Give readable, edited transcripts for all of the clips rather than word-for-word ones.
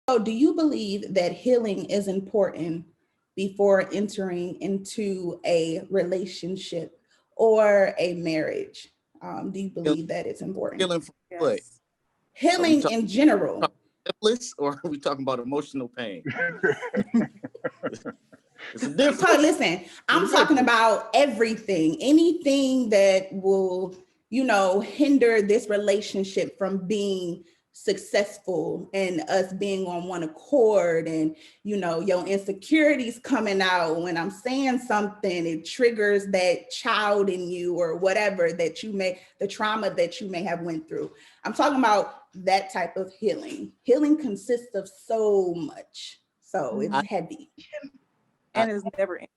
do you believe that healing is important before entering into a relationship or a marriage? Do you Heal- believe that it's important? Healing from what? Yes. Are we Healing talking in general. syphilis or are we talking about emotional pain? It's a difference. Listen, I'm talking about everything, anything that will, hinder this relationship from being successful and us being on one accord, and your insecurities coming out when I'm saying something, it triggers that child in you or whatever that the trauma that you may have went through. I'm talking about that type of healing. Healing consists of so much, so it's heavy. And it's never ending.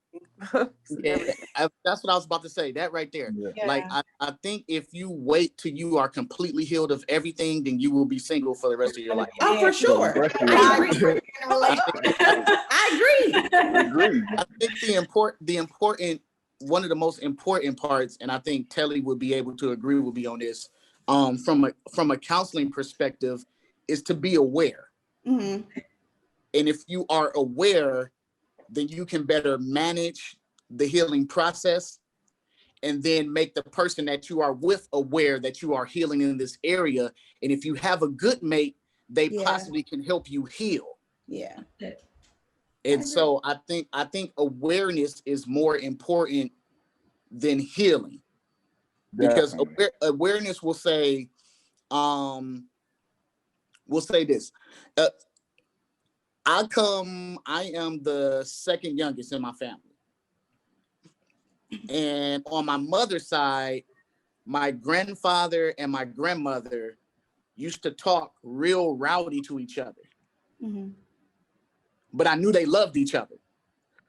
That's what I was about to say. That right there. Yeah. Like I think if you wait till you are completely healed of everything, then you will be single for the rest of your life. Oh, for sure. I agree. I agree. I think the important one of the most important parts, and I think Telly would be able to agree with me on this, from a counseling perspective, is to be aware. Mm-hmm. And if you are aware, then you can better manage the healing process and then make the person that you are with aware that you are healing in this area. And if you have a good mate, they possibly can help you heal. Yeah. And so I think awareness is more important than healing. Because awareness will say this. I am the second youngest in my family. And on my mother's side, my grandfather and my grandmother used to talk real rowdy to each other. Mm-hmm. But I knew they loved each other.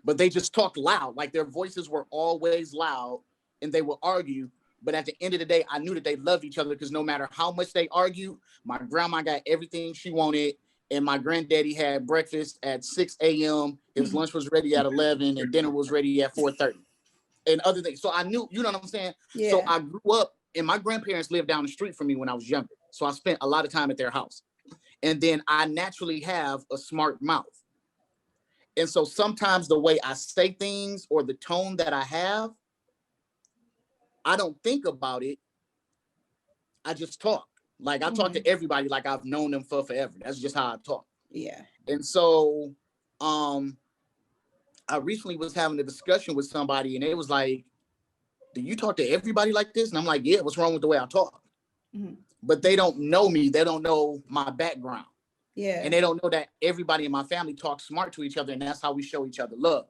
But they just talked loud, like their voices were always loud and they would argue. But at the end of the day, I knew that they loved each other because no matter how much they argued, my grandma got everything she wanted. And my granddaddy had breakfast at 6 a.m. His lunch was ready at 11 and dinner was ready at 4:30 and other things. So I knew, you know what I'm saying? Yeah. So I grew up and my grandparents lived down the street from me when I was younger. So I spent a lot of time at their house. And then I naturally have a smart mouth. And so sometimes the way I say things or the tone that I have, I don't think about it. I just talk. Like I talk to everybody like I've known them for forever. That's just how I talk. Yeah. And so I recently was having a discussion with somebody and they was like, do you talk to everybody like this? And I'm like, yeah, what's wrong with the way I talk? Mm-hmm. But they don't know me. They don't know my background. Yeah. And they don't know that everybody in my family talks smart to each other and that's how we show each other love.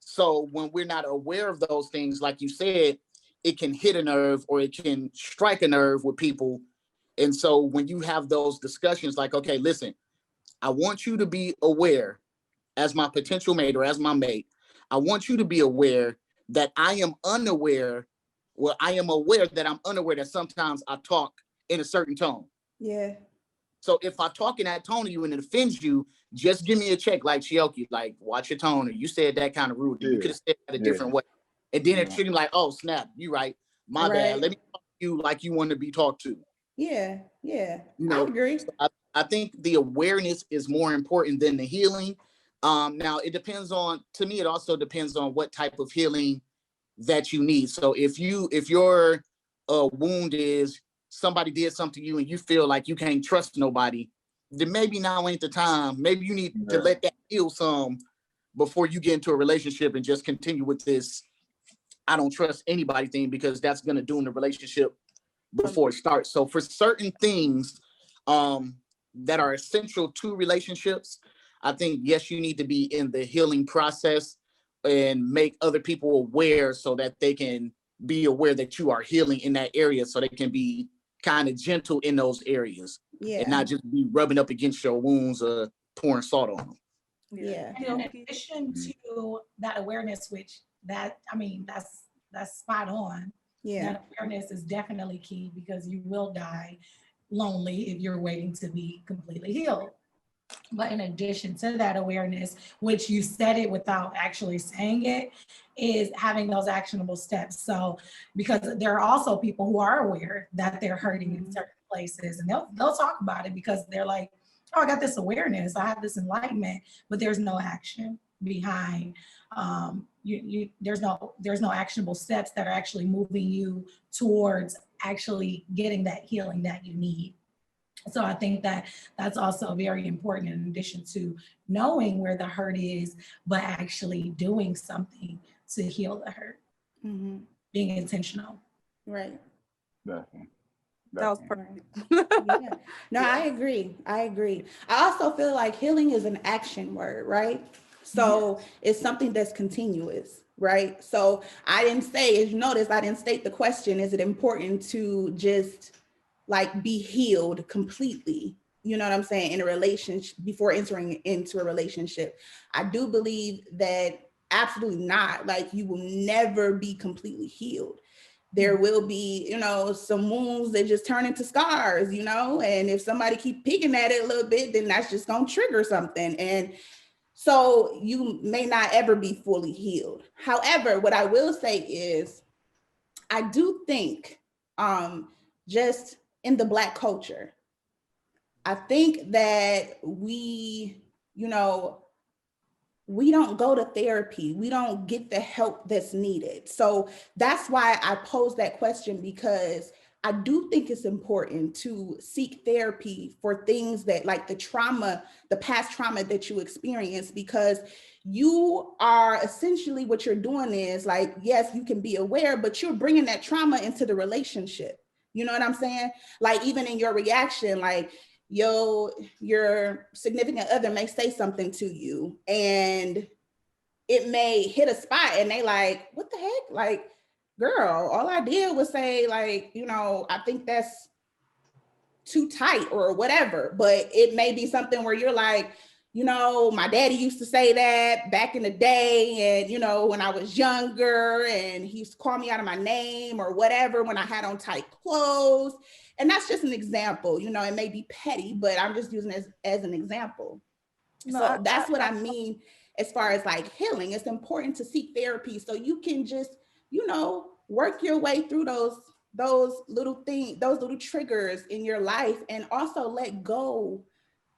So when we're not aware of those things, like you said, it can hit a nerve or it can strike a nerve with people. And so when you have those discussions, like, okay, listen, I want you to be aware as my potential mate or as my mate, I want you to be aware that I am unaware. Well, I am aware that I'm unaware that sometimes I talk in a certain tone. Yeah. So if I talk in that tone to you and it offends you, just give me a check like Chioki, like watch your tone, or you said that kind of rude. You could have said it a different way. And then it treated me like, oh snap, you right. My bad. Let me talk to you like you want to be talked to. Yeah. Yeah. You know, I agree. So I think the awareness is more important than the healing. Now it depends on, to me, it also depends on what type of healing that you need. So if your wound is somebody did something to you and you feel like you can't trust nobody, then maybe now ain't the time. Maybe you need to let that heal some before you get into a relationship and just continue with this I don't trust anybody thing, because that's going to doom the relationship before it starts. So for certain things that are essential to relationships, I think, yes, you need to be in the healing process and make other people aware so that they can be aware that you are healing in that area, so they can be kind of gentle in those areas and not just be rubbing up against your wounds or pouring salt on them. Yeah. And in addition to that awareness, which that's spot on. Yeah. That awareness is definitely key, because you will die lonely if you're waiting to be completely healed. But in addition to that awareness, which you said it without actually saying it, is having those actionable steps. So, because there are also people who are aware that they're hurting in certain places, and they'll talk about it because they're like, oh, I got this awareness, I have this enlightenment, but there's no action behind. There's no actionable steps that are actually moving you towards actually getting that healing that you need. So I think that that's also very important, in addition to knowing where the hurt is, but actually doing something to heal the hurt, being intentional. Right. Definitely. That was Definitely. perfect. Yeah. No, I agree. I also feel like healing is an action word, right? So it's something that's continuous, right? So I didn't say, as you notice, I didn't state the question, is it important to just like be healed completely? You know what I'm saying? In a relationship, before entering into a relationship. I do believe that absolutely not. Like, you will never be completely healed. There will be, you know, some wounds that just turn into scars, you know, and if somebody keep picking at it a little bit, then that's just going to trigger something. And so you may not ever be fully healed. However, what I will say is, I do think just in the Black culture, I think that we, you know, we don't go to therapy. We don't get the help that's needed. So that's why I pose that question, because I do think it's important to seek therapy for things that, like the trauma, the past trauma that you experienced, because you are essentially, what you're doing is like, yes, you can be aware, but you're bringing that trauma into the relationship. You know what I'm saying? Like, even in your reaction, like, your significant other may say something to you and it may hit a spot and they like, what the heck? Like, girl, all I did was say, like, you know, I think that's too tight or whatever. But it may be something where you're like, you know, my daddy used to say that back in the day, and, you know, when I was younger, and he used to call me out of my name or whatever when I had on tight clothes. And that's just an example. You know, it may be petty, but I'm just using it as an example. No, So that's what I mean as far as like healing. It's important to seek therapy so you can just, you know, work your way through those little things, those little triggers in your life, and also let go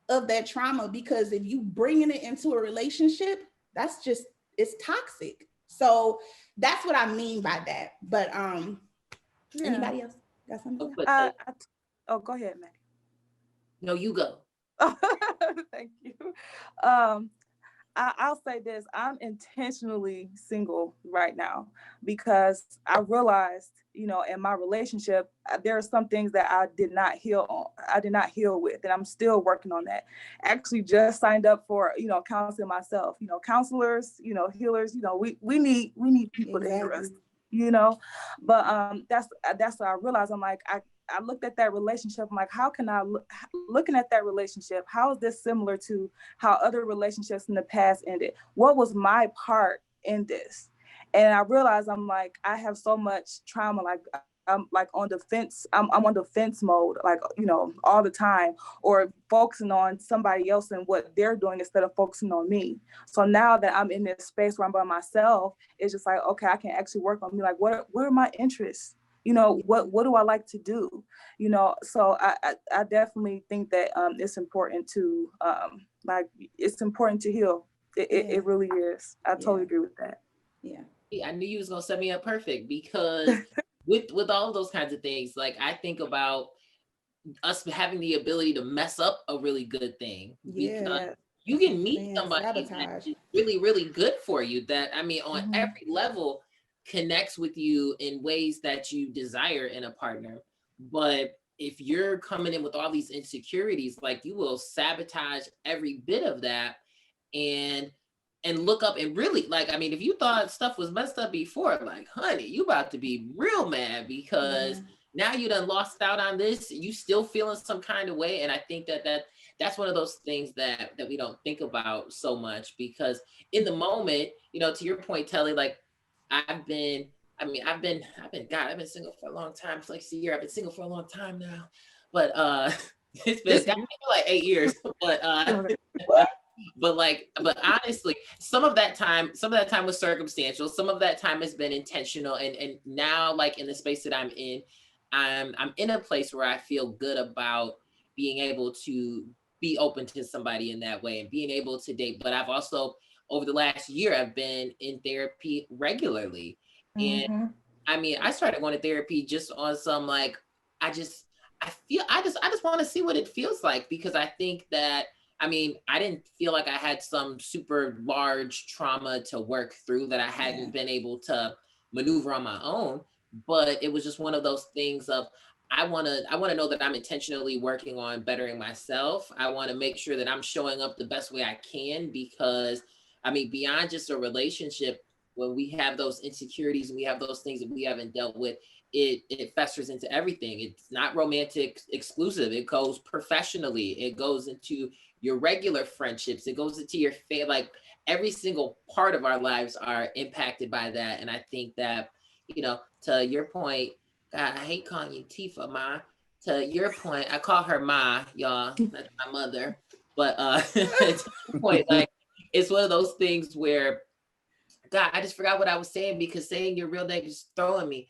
of that trauma, because if you bringing it into a relationship, that's just, it's toxic. So that's what I mean by that. But Yeah. anybody else got something? Oh, go ahead, Maddie. No, you go. Thank you. I'll say this: I'm intentionally single right now because I realized, you know, in my relationship, there are some things that I did not heal with, and I'm still working on that. Actually, just signed up for, you know, counseling myself. You know, counselors, you know, healers. You know, we need people to hear us. You know, but that's what I realized. I'm like, I looked at that relationship. I'm like, how can I looking at that relationship? How is this similar to how other relationships in the past ended? What was my part in this? And I realized, I'm like, I have so much trauma. Like, I'm like on defense. I'm on defense mode, like, you know, all the time, or focusing on somebody else and what they're doing instead of focusing on me. So now that I'm in this space where I'm by myself, it's just like, okay, I can actually work on me. Like, what are my interests? You know, what do I like to do? You know, so I definitely think that it's important to it's important to heal. It really is. I totally agree with that. Yeah. I knew you was gonna set me up perfect, because with all those kinds of things, like, I think about us having the ability to mess up a really good thing. Because you can meet somebody that is really, really good for you, that, I mean, on every level connects with you in ways that you desire in a partner. But if you're coming in with all these insecurities, like, you will sabotage every bit of that, and look up and really, like, I mean, if you thought stuff was messed up before, like, honey, you about to be real mad, because now you done lost out on this, you still feeling some kind of way. And I think that's one of those things that we don't think about so much, because in the moment, you know, to your point, Telly, like, I've been single for a long time. It's like a year. I've been single for a long time now, but it's been like 8 years. But but honestly, some of that time was circumstantial. Some of that time has been intentional. And now, like, in the space that I'm in a place where I feel good about being able to be open to somebody in that way and being able to date. But I've also, over the last year, I've been in therapy regularly. And Mhm. I mean, I started going to therapy just on some like, I just want to see what it feels like, because I think that, I mean, I didn't feel like I had some super large trauma to work through that I hadn't been able to maneuver on my own. But it was just one of those things of, I want to know that I'm intentionally working on bettering myself. I want to make sure that I'm showing up the best way I can, because I mean, beyond just a relationship, when we have those insecurities and we have those things that we haven't dealt with, it festers into everything. It's not romantic exclusive. It goes professionally. It goes into your regular friendships. It goes into your like every single part of our lives are impacted by that. And I think that, you know, to your point, God, I hate calling you Tifa, Ma. To your point, I call her Ma, y'all. That's my mother. But to your point, like, it's one of those things where, God, I just forgot what I was saying, because saying your real name is throwing me.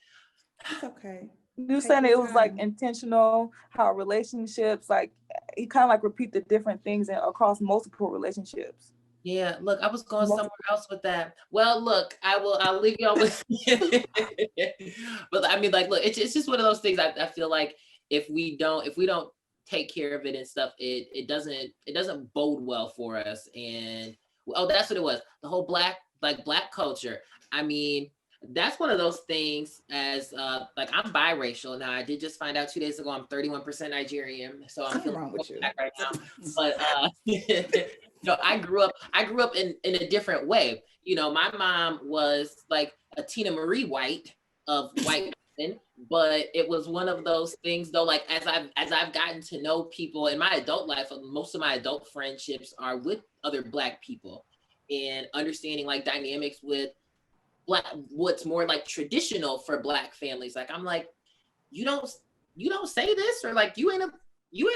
It's okay. You Take saying your it was like time. intentional, how relationships, like you kind of like repeat the different things across multiple relationships. Yeah, look, I was going somewhere else with that. Well, look, I'll leave y'all with but I mean, like, look, it's just one of those things. I feel like if we don't take care of it and stuff, it doesn't bode well for us. And oh, that's what it was. The whole black culture. I mean, that's one of those things. As like, I'm biracial now. I did just find out 2 days ago I'm 31% Nigerian, so I'm Something feeling wrong with you. black right now. But no, I grew up in a different way. You know, my mom was like a Tina Marie White of white women, but it was one of those things though, like as I've gotten to know people in my adult life, most of my adult friendships are with other Black people, and understanding like dynamics with Black, what's more like traditional for Black families. Like, I'm like, you don't say this, or like you ain't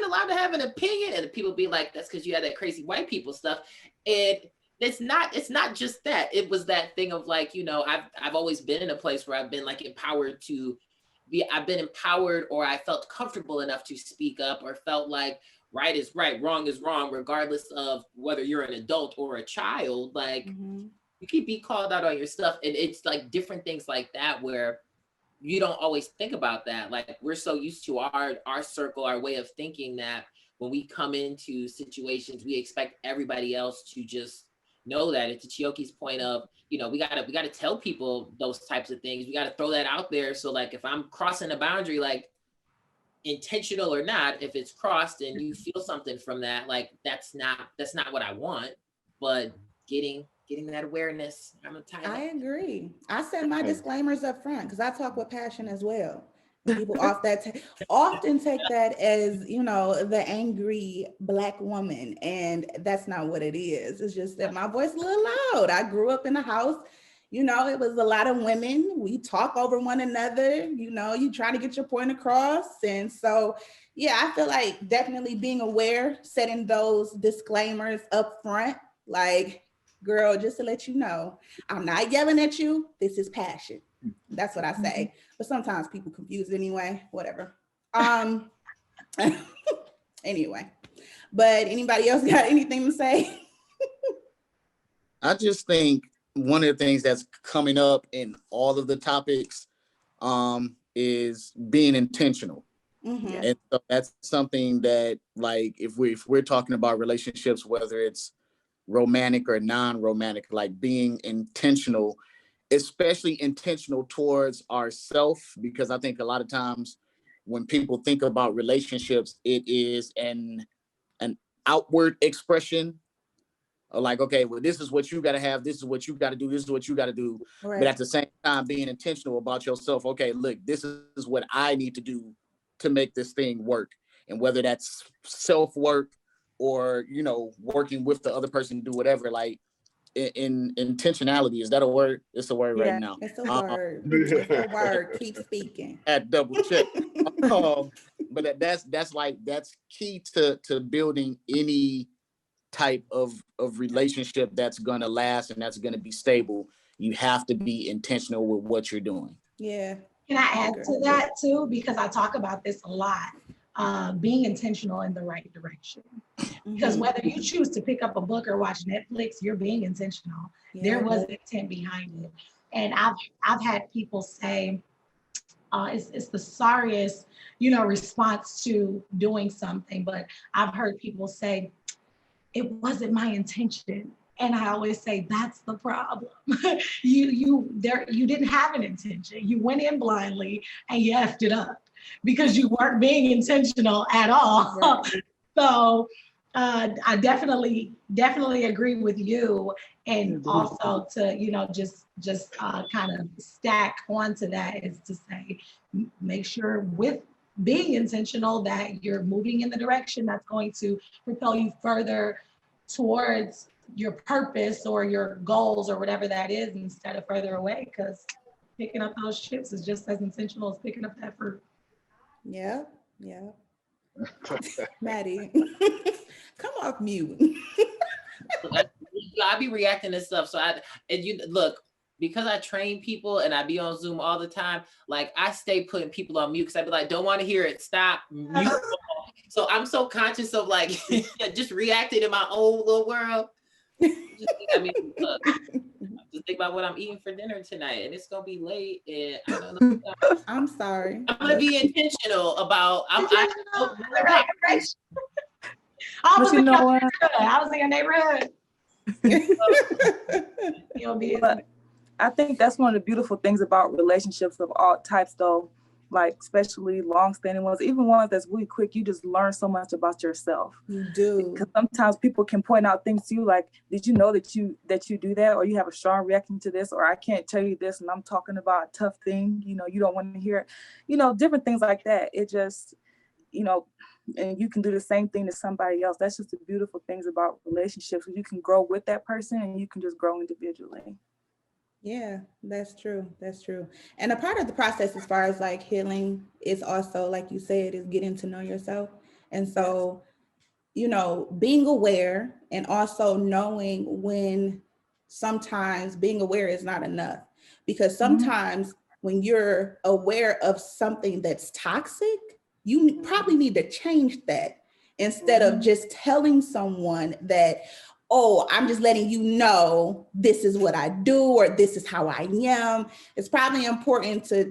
allowed to have an opinion. And people be like, that's because you had that crazy white people stuff. And it's not just that. It was that thing of like, you know, I've always been in a place where I've been like empowered to be, I've been empowered, or I felt comfortable enough to speak up, or felt like right is right, wrong is wrong, regardless of whether you're an adult or a child. Like, you can be called out on your stuff. And it's like different things like that where you don't always think about that. Like, we're so used to our circle, our way of thinking, that when we come into situations, we expect everybody else to just know that. It's to Chioki's point of, you know, we gotta tell people those types of things. We gotta throw that out there. So like, if I'm crossing a boundary, like intentional or not, if it's crossed and you feel something from that, like that's not what I want. But getting that awareness. I agree. I set my disclaimers up front because I talk with passion as well. People often take that as, you know, the angry Black woman, and that's not what it is. It's just that my voice is a little loud. I grew up in a house, you know, it was a lot of women. We talk over one another, you know, you try to get your point across. And so, yeah, I feel like definitely being aware, setting those disclaimers up front, like, girl, just to let you know, I'm not yelling at you. This is passion. That's what I say. But sometimes people confuse it anyway, whatever. Anyway, but anybody else got anything to say? I just think one of the things that's coming up in all of the topics is being intentional. And so that's something that, like, if we're talking about relationships, whether it's romantic or non-romantic, like being intentional, especially intentional towards ourselves, because I think a lot of times when people think about relationships, it is an outward expression of like, okay, well, this is what you got to have, this is what you got to do, this is what you got to do. Right. But at the same time, being intentional about yourself. Okay, look, this is what I need to do to make this thing work. And whether that's self-work or, you know, working with the other person to do whatever, like in intentionality, is that a word? It's a word right now. It's a word. It's a word. Keep speaking. At double check. But that's key to building any type of relationship that's gonna last and that's gonna be stable. You have to be intentional with what you're doing. Yeah. Can I add to that too? Because I talk about this a lot. being intentional in the right direction. Because whether you choose to pick up a book or watch Netflix, you're being intentional. There was intent behind it. And I've had people say, it's the sorriest, response to doing something. But I've heard people say, it wasn't my intention. And I always say, that's the problem. You didn't have an intention. You went in blindly and you effed it up because you weren't being intentional at all. Right. So I definitely agree with you. And also to, just kind of stack onto that is to say, make sure with being intentional that you're moving in the direction that's going to propel you further towards your purpose or your goals or whatever that is, instead of further away, because picking up those chips is just as intentional as picking up that fruit. Yeah. Maddie, come off mute. I be reacting to stuff. So look, because I train people and I be on Zoom all the time, like I stay putting people on mute because I be like, don't want to hear it, stop, mute. So I'm so conscious of like just reacting in my own little world. Look, just think about what I'm eating for dinner tonight, and it's gonna be late. And I don't know. I'm sorry. I'm gonna be intentional about. I was in your neighborhood. You'll be. I think that's one of the beautiful things about relationships of all types, though. Like especially long-standing ones, even ones that's really quick, you just learn so much about yourself. You do. Because sometimes people can point out things to you like, did you know that you do that? Or you have a strong reaction to this, or I can't tell you this and I'm talking about a tough thing, you don't want to hear it. Different things like that. It just, and you can do the same thing to somebody else. That's just the beautiful things about relationships. You can grow with that person and you can just grow individually. Yeah, that's true. And a part of the process as far as like healing is also, like you said, is getting to know yourself. And so, being aware and also knowing when sometimes being aware is not enough, because sometimes when you're aware of something that's toxic, you probably need to change that instead of just telling someone that, oh, I'm just letting you know this is what I do or this is how I am. It's probably important to,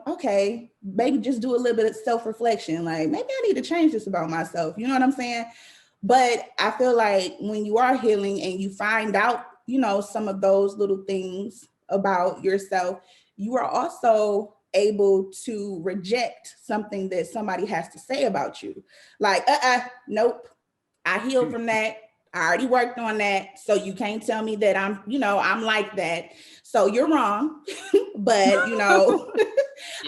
okay, maybe just do a little bit of self-reflection. Like maybe I need to change this about myself. You know what I'm saying? But I feel like when you are healing and you find out, some of those little things about yourself, you are also able to reject something that somebody has to say about you. Like, nope, I healed from that. I already worked on that. So you can't tell me that I'm like that. So you're wrong. But,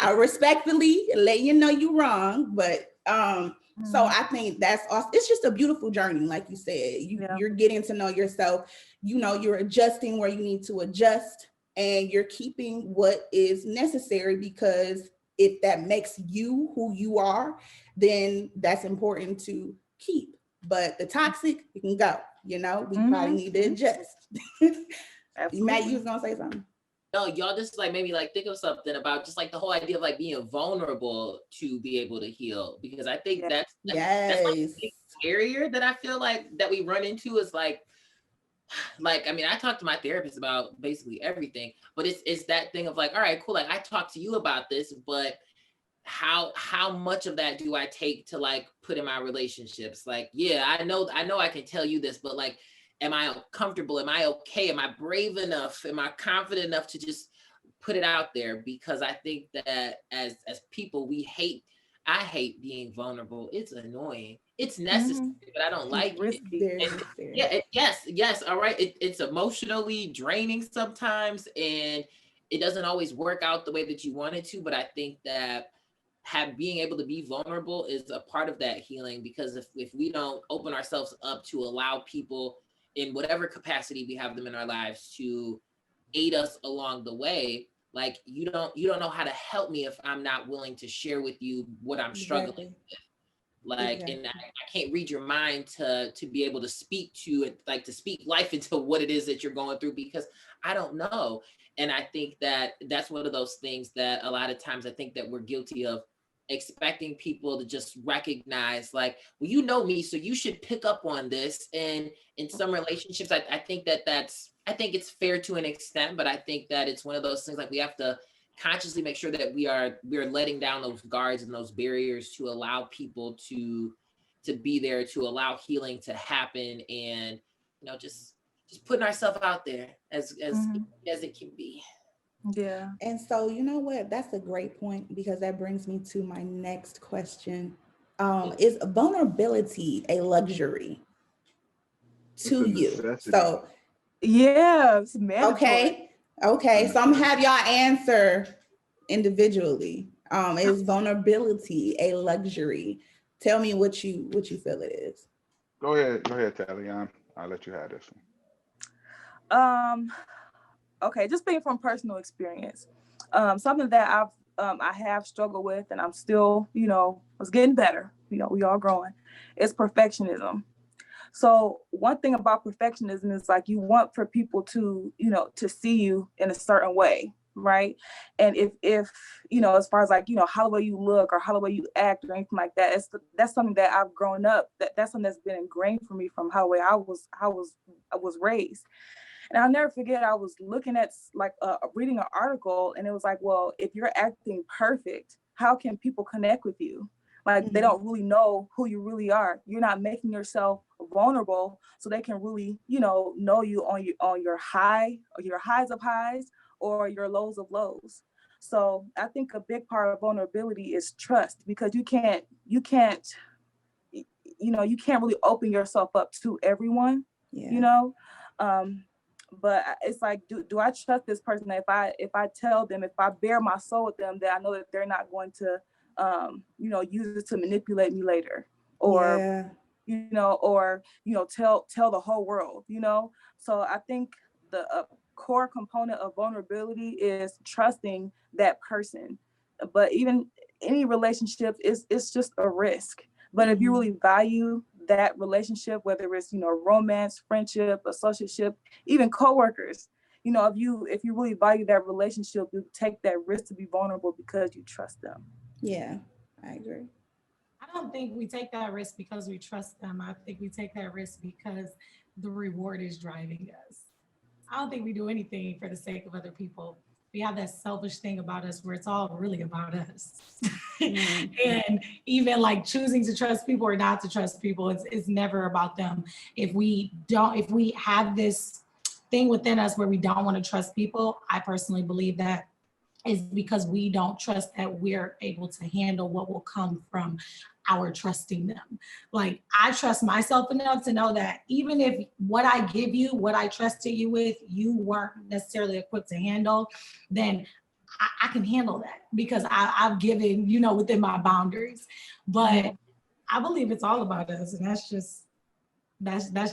I respectfully let you know you're wrong. But so I think that's awesome. It's just a beautiful journey. Like you said, you're getting to know yourself, you're adjusting where you need to adjust, and you're keeping what is necessary, because if that makes you who you are, then that's important to keep. But the toxic, you can go, we probably need to adjust. Matt, you was gonna say something? No, y'all just like made me like think of something about just like the whole idea of like being vulnerable to be able to heal, because I think that's like the barrier that I feel like that we run into is like I mean, I talk to my therapist about basically everything, but it's that thing of like, all right, cool, like I talked to you about this, but how much of that do I take to like put in my relationships? Like, yeah, I know I can tell you this, but like, am I comfortable? Am I okay? Am I brave enough? Am I confident enough to just put it out there? Because I think that as people, I hate being vulnerable. It's annoying. It's necessary, but I don't like it. Yes. All right. It's emotionally draining sometimes, and it doesn't always work out the way that you want it to. But I think that being able to be vulnerable is a part of that healing, because if we don't open ourselves up to allow people in whatever capacity we have them in our lives to aid us along the way, like you don't know how to help me if I'm not willing to share with you what I'm struggling with. Like, and I can't read your mind to be able to speak to it, like to speak life into what it is that you're going through, because I don't know. And I think that that's one of those things that a lot of times I think that we're guilty of expecting people to just recognize like, well, you know me, so you should pick up on this. And in some relationships, I think I think it's fair to an extent, but I think that it's one of those things like we have to consciously make sure that we're letting down those guards and those barriers to allow people to be there, to allow healing to happen, and just putting ourselves out there as it can be. Yeah. And so, you know what? That's a great point, because that brings me to my next question. Is vulnerability a luxury to you? necessity. So, Yeah, it's mandatory. okay. So I'm gonna have y'all answer individually. Is vulnerability a luxury? Tell me what you feel it is. Go ahead, Talion. I'll let you have this one. Okay, just speaking from personal experience, something that I have struggled with, and I'm still, was getting better. We all growing. Is perfectionism. So one thing about perfectionism is like you want for people to, to see you in a certain way, right? And if as far as like, how the way you look or how the way you act or anything like that, that's something that I've grown up. That's something that's been ingrained for me from how the way I was raised. And I'll never forget, I was looking at reading an article, and it was like, well, if you're acting perfect, how can people connect with you? Like they don't really know who you really are. You're not making yourself vulnerable so they can really, know you on your highs of highs or your lows of lows. So I think a big part of vulnerability is trust, because you can't really open yourself up to everyone, but it's like, do I trust this person? If I tell them, if I bare my soul with them, that I know that they're not going to, use it to manipulate me later, or, tell the whole world, So I think the core component of vulnerability is trusting that person. But even any relationship it's just a risk. But if you really value that relationship, whether it's, romance, friendship, associateship, even coworkers, if you really value that relationship, you take that risk to be vulnerable because you trust them. Yeah, I agree. I don't think we take that risk because we trust them. I think we take that risk because the reward is driving us. I don't think we do anything for the sake of other people. We have that selfish thing about us where it's all really about us. And even like choosing to trust people or not to trust people, it's never about them. If we have this thing within us where we don't want to trust people, I personally believe that is because we don't trust that we're able to handle what will come from our trusting them. Like I trust myself enough to know that even if what I give you, what I trusted you with, you weren't necessarily equipped to handle, then I can handle that because I've given, within my boundaries. But I believe it's all about us, and that's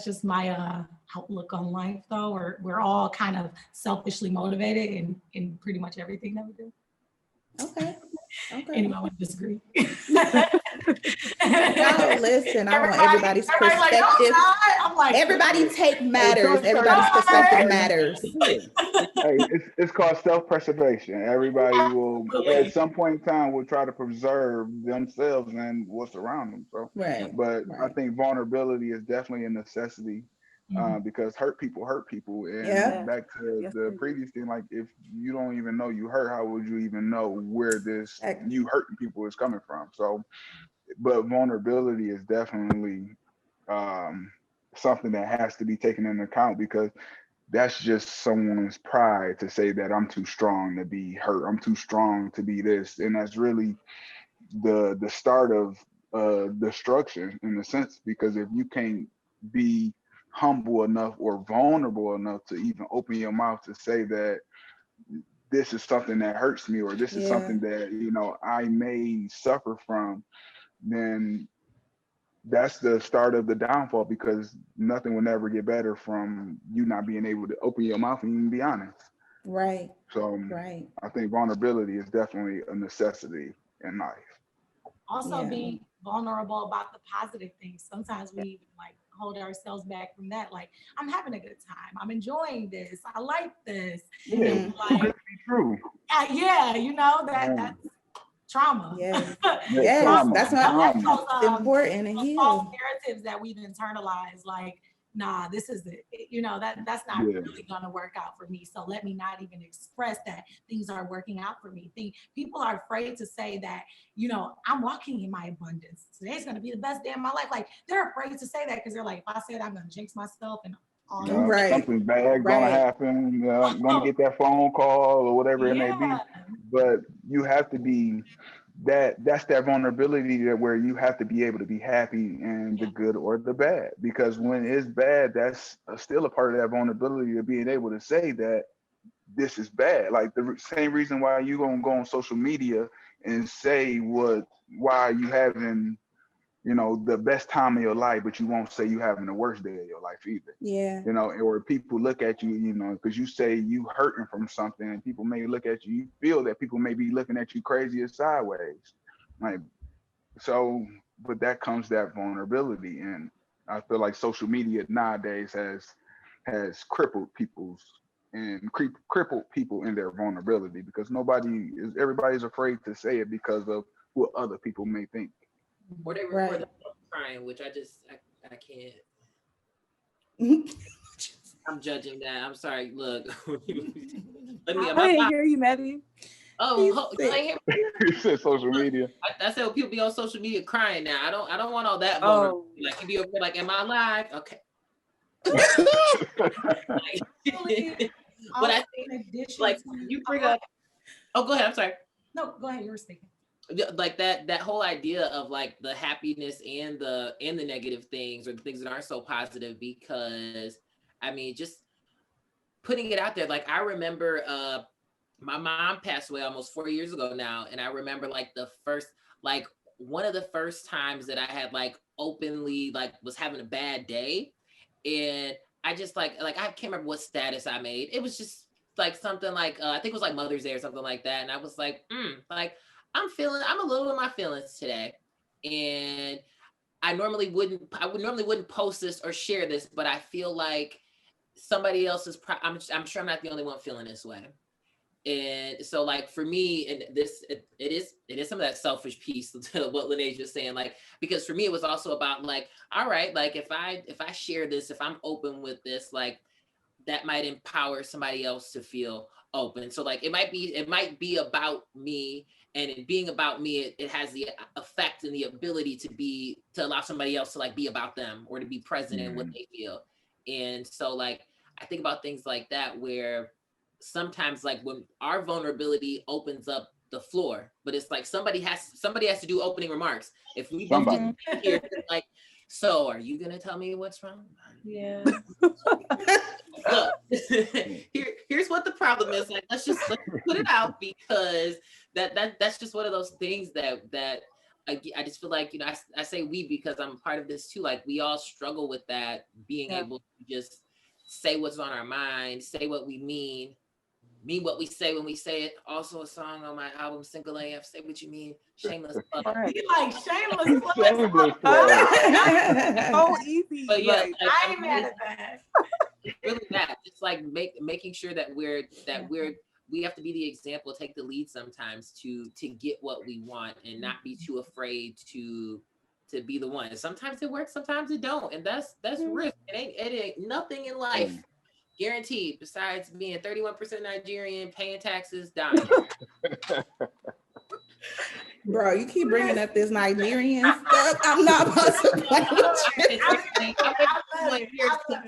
just my outlook on life, though. We're all kind of selfishly motivated in pretty much everything that we do. Okay. Anyone would disagree? No, listen, I want everybody's perspective. Like, oh, I'm like, everybody take matters. Everybody's perspective matters. Hey, it's called self-preservation. Everybody will, at some point in time, will try to preserve themselves and what's around them. So, but I think vulnerability is definitely a necessity. Because hurt people, and back to the previous thing, like if you don't even know you hurt, how would you even know where this you hurting people is coming from? So, but vulnerability is definitely something that has to be taken into account, because that's just someone's pride to say that I'm too strong to be hurt, I'm too strong to be this, and that's really the start of destruction in a sense, because if you can't be humble enough or vulnerable enough to even open your mouth to say that this is something that hurts me, or this is something that I may suffer from, then that's the start of the downfall, because nothing will ever get better from you not being able to open your mouth and even be honest. Right. So I think vulnerability is definitely a necessity in life. Also being vulnerable about the positive things. Sometimes we even hold ourselves back from that. Like, I'm having a good time. I'm enjoying this. I like this. Yeah, like, true. that's trauma. Yes, Yeah, trauma, that's trauma. what's important to Those heal. false narratives that we've internalized, like, nah, this is it. That's not really gonna work out for me. So let me not even express that things are working out for me. People are afraid to say that, I'm walking in my abundance. Today's gonna be the best day of my life. Like, they're afraid to say that because they're like, if I say it, I'm gonna jinx myself and all that. Right. Something bad gonna happen. I'm gonna get that phone call or whatever it may be. But you have to be that's that vulnerability that where you have to be able to be happy in the good or the bad. Because when it's bad, that's still a part of that vulnerability of being able to say that this is bad. Like the same reason why you gonna go on social media and say why you having the best time of your life, but you won't say you having the worst day of your life either. Yeah. Or people look at you, because you say you hurting from something, and people may look at you. You feel that people may be looking at you crazy or sideways, like so. But that comes that vulnerability, and I feel like social media nowadays has crippled people in their vulnerability because everybody's afraid to say it because of what other people may think. Or they record them crying, which I can't. I'm judging that. I'm sorry. Look, I didn't hear you, Maddie. Oh, you ain't hear me? You said social media. I said people be on social media crying now. I don't want all that. Like you be like, am I live? Okay. But I think like you bring up. Oh, go ahead. I'm sorry. No, go ahead. You were speaking. Like that whole idea of like the happiness and the negative things or the things that aren't so positive, because I mean, just putting it out there. Like I remember my mom passed away almost 4 years ago now, and I remember like one of the first times that I had like openly like was having a bad day, and I just like I can't remember what status I made. It was just like something like I think it was like Mother's Day or something like that, and I was like like I'm a little in my feelings today. And I would normally wouldn't post this or share this, but I feel like somebody else is, I'm sure I'm not the only one feeling this way. And so like for me, and it is some of that selfish piece to what Lene just saying, like, because for me, it was also about like, all right, like if I share this, if I'm open with this, like that might empower somebody else to feel open. So like, it might be about me, and it being about me, it has the effect and the ability to allow somebody else to like be about them or to be present in what they feel. And so like, I think about things like that, where sometimes like when our vulnerability opens up the floor, but it's like somebody has to do opening remarks. If we both just here like, so are you gonna tell me what's wrong? Yeah. Look, here's what the problem is. Like, let's put it out, because that's just one of those things that I just feel like, I say we because I'm part of this too. Like we all struggle with that, being able to just say what's on our mind, say what we mean what we say when we say it. Also a song on my album, Single AF, Say What You Mean, Shameless Plug. You like shameless plug. Shameless plug. So easy. But yeah, like, I ain't mad at that. Really that. It's like making sure that we have to be the example, take the lead sometimes to get what we want, and not be too afraid to be the one. And sometimes it works, sometimes it don't, and that's risk. It ain't nothing in life guaranteed besides being 31% Nigerian, paying taxes, dying. Bro, you keep bringing up this Nigerian stuff. I'm not about to play with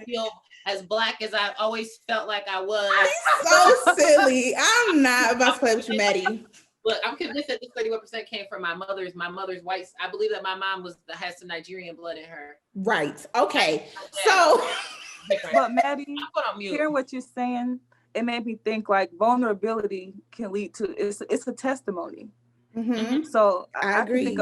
you. As black as I always felt like I was. So silly. I'm not about to play with you, Maddie. Look, I'm convinced that this 31% came from my mother's white. I believe that my mom has some Nigerian blood in her. Right. Okay. So, but Maddie, hearing what you're saying, it made me think like vulnerability can lead to it's a testimony. Mm-hmm. So I agree.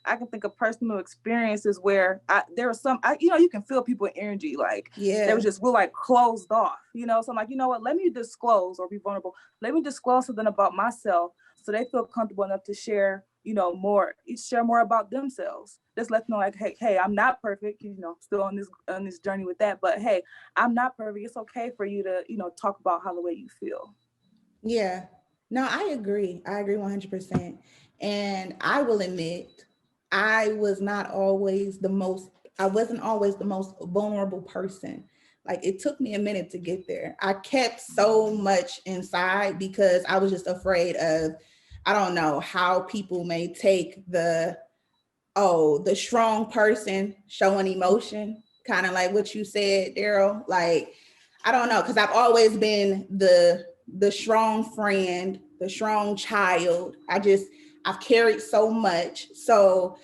I can think of personal experiences where there was you can feel people energy, like they were just real like closed off, so I'm like, you know what, let me disclose or be vulnerable. Let me disclose something about myself so they feel comfortable enough to share, share more about themselves. Just let them know like, hey, I'm not perfect, still on this journey with that, but hey, I'm not perfect. It's okay for you to, talk about how the way you feel. Yeah. No, I agree. I agree 100%. And I will admit, I wasn't always the most vulnerable person. Like it took me a minute to get there. I kept so much inside because I was just afraid of, I don't know, how people may take the strong person showing emotion, kind of like what you said, Daryl. Like, I don't know, because I've always been the strong friend, the strong child. I've carried so much. So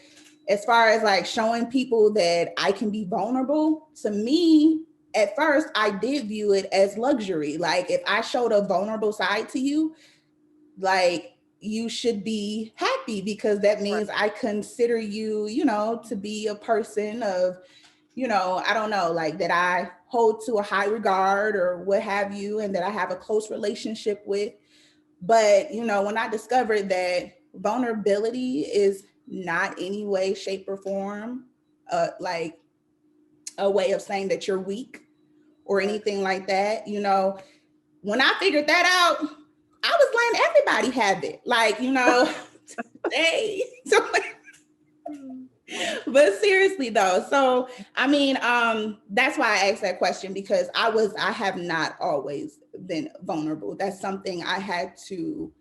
as far as like showing people that I can be vulnerable, to me, at first, I did view it as luxury. Like if I showed a vulnerable side to you, like you should be happy because that means I consider you, to be a person of, I don't know, like that I hold to a high regard or what have you, and that I have a close relationship with. But, when I discovered that vulnerability is not any way, shape, or form, like a way of saying that you're weak or anything like that, when I figured that out, I was letting everybody have it. Like, hey. But seriously though, so I mean, that's why I asked that question, because I have not always been vulnerable. That's something I had to,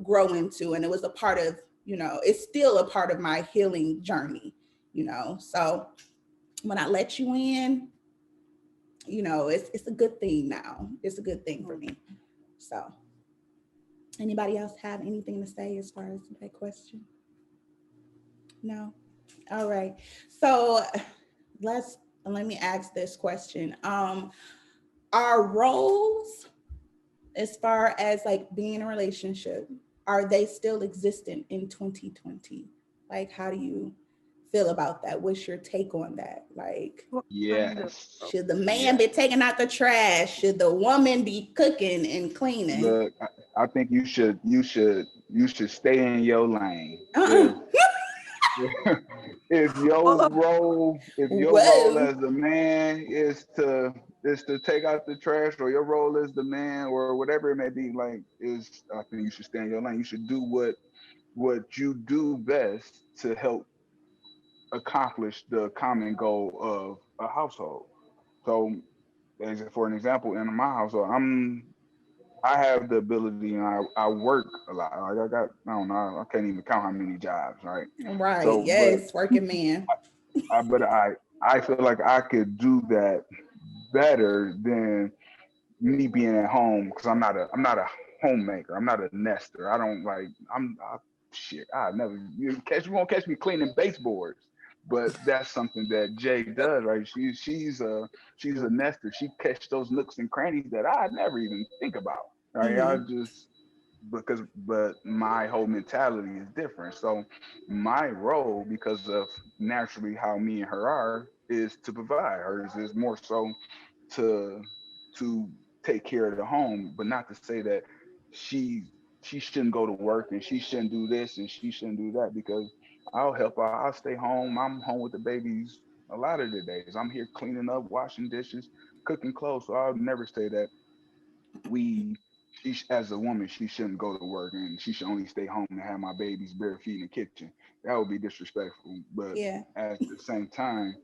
grow into. And it was a part of, it's still a part of my healing journey, So when I let you in, it's a good thing now. It's a good thing for me. So anybody else have anything to say as far as that question? No? All right. So let me ask this question. Our roles, as far as like being in a relationship, are they still existent in 2020? Like, how do you feel about that? What's your take on that? Like, yes. Should the man be taking out the trash? Should the woman be cooking and cleaning? Look, I think you should stay in your lane. If your role as the man is to take out the trash, or your role as the man, or whatever it may be, I think you should stay in your lane. You should do what you do best to help accomplish the common goal of a household. So, for an example, in my household, I have the ability, and I work a lot. Like I can't even count how many jobs, right? Right. So, yes, working man. But I feel like I could do that better than me being at home, because I'm not a homemaker. I'm not a nester. I don't like. I never. You won't catch me cleaning baseboards. But that's something that Jay does, right? She's a nester. She catch those nooks and crannies that I never even think about. Right? Mm-hmm. But my whole mentality is different. So my role, because of naturally how me and her are, is to provide. Hers is more so to take care of the home, but not to say that she shouldn't go to work and she shouldn't do this and she shouldn't do that, because I'll help her. I'll stay home. I'm home with the babies a lot of the days. I'm here cleaning up, washing dishes, cooking clothes. So I'll never say that as a woman, she shouldn't go to work and she should only stay home and have my babies bare feet in the kitchen. That would be disrespectful. But at the same time,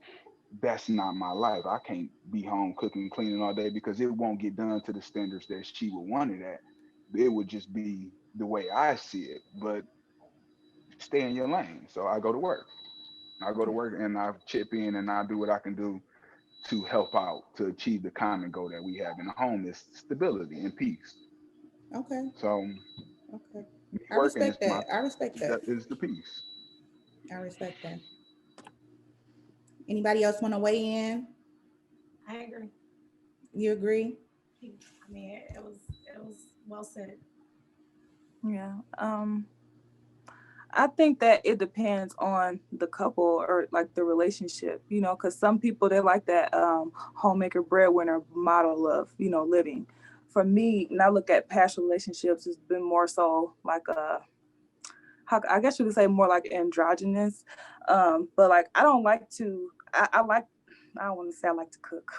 that's not my life. I can't be home cooking, cleaning all day, because it won't get done to the standards that she would want it at. It would just be the way I see it. But stay in your lane. So I go to work. And I chip in and I do what I can do to help out to achieve the common goal that we have in the home, is stability and peace. Okay. So okay. I respect that. That is the peace. I respect that. Anybody else want to weigh in? I agree. You agree? I mean, it was well said. Yeah. I think that it depends on the couple, or like the relationship, because some people, they like that homemaker breadwinner model of, living. For me, when I look at past relationships, it's been more so like I guess you could say more like androgynous. But like, I don't like to, I don't want to say I like to cook.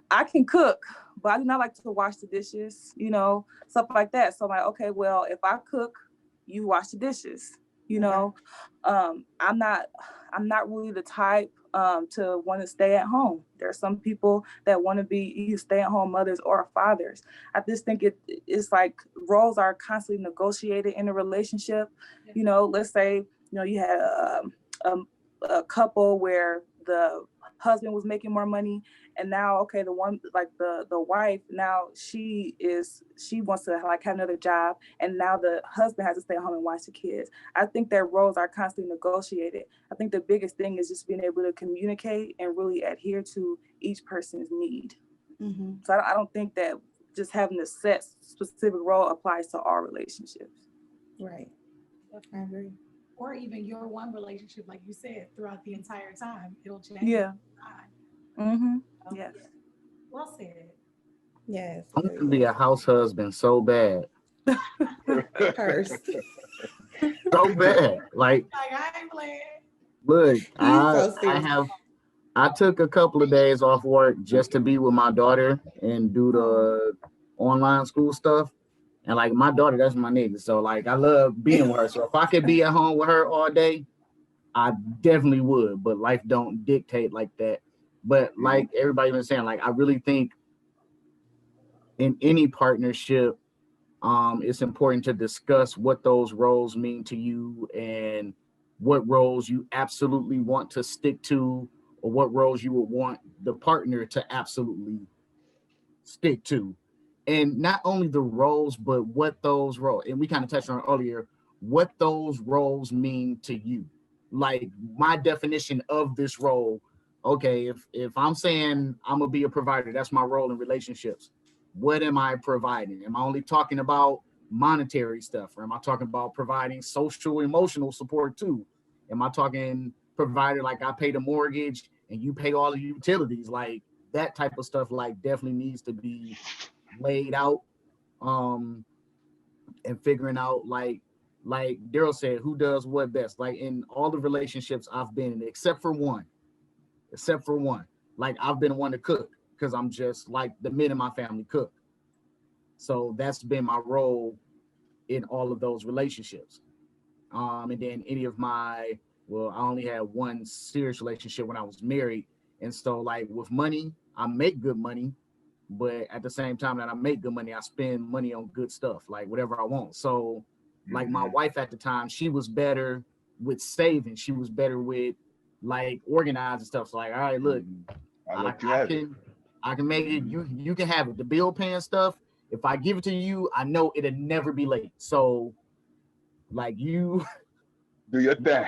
I can cook, but I do not like to wash the dishes, you know, stuff like that. So I'm like, okay, well, if I cook, you wash the dishes, you know. I'm not really the type to want to stay at home. There are some people that want to be either stay-at-home mothers or fathers. I just think it's like roles are constantly negotiated in a relationship. You know, let's say, you know, you had a couple where the husband was making more money, and now, okay, the one, like the wife, now she wants to like have another job, and now the husband has to stay at home and watch the kids. I think that roles are constantly negotiated. I think the biggest thing is just being able to communicate and really adhere to each person's need. So I don't think that just having a set specific role applies to all relationships. Right. I agree. Or even your one relationship, like you said, throughout the entire time, it'll change. Yeah. Yes. Well said. Yes. I'm gonna be a house husband so bad. Curse. So bad. Like I ain't playing. Look, so I took a couple of days off work just to be with my daughter and do the online school stuff. And like my daughter, that's my nigga. So like I love being with her. So if I could be at home with her all day, I definitely would. But life don't dictate like that. But like everybody was saying, like I really think in any partnership, it's important to discuss what those roles mean to you and what roles you absolutely want to stick to, or what roles you would want the partner to absolutely stick to. And not only the roles, but what those roles, and we kind of touched on earlier, what those roles mean to you. Like my definition of this role, okay, if I'm saying I'm gonna be a provider, that's my role in relationships. What am I providing? Am I only talking about monetary stuff, or am I talking about providing social, emotional support too? Am I talking provider like I pay the mortgage and you pay all the utilities? Like that type of stuff, like definitely needs to be laid out, and figuring out like Daryl said, who does what best. Like in all the relationships I've been in, except for one, like I've been one to cook because I'm just like the men in my family cook. So that's been my role in all of those relationships. And then I only had one serious relationship when I was married. And so like with money, I make good money, but at the same time that I make good money, I spend money on good stuff, like whatever I want. So like my wife at the time, she was better with saving. She was better with like organizing stuff. So like, all right, look, I can make it. You can have it. The bill paying stuff, if I give it to you, I know it'll never be late. So like you do your thing.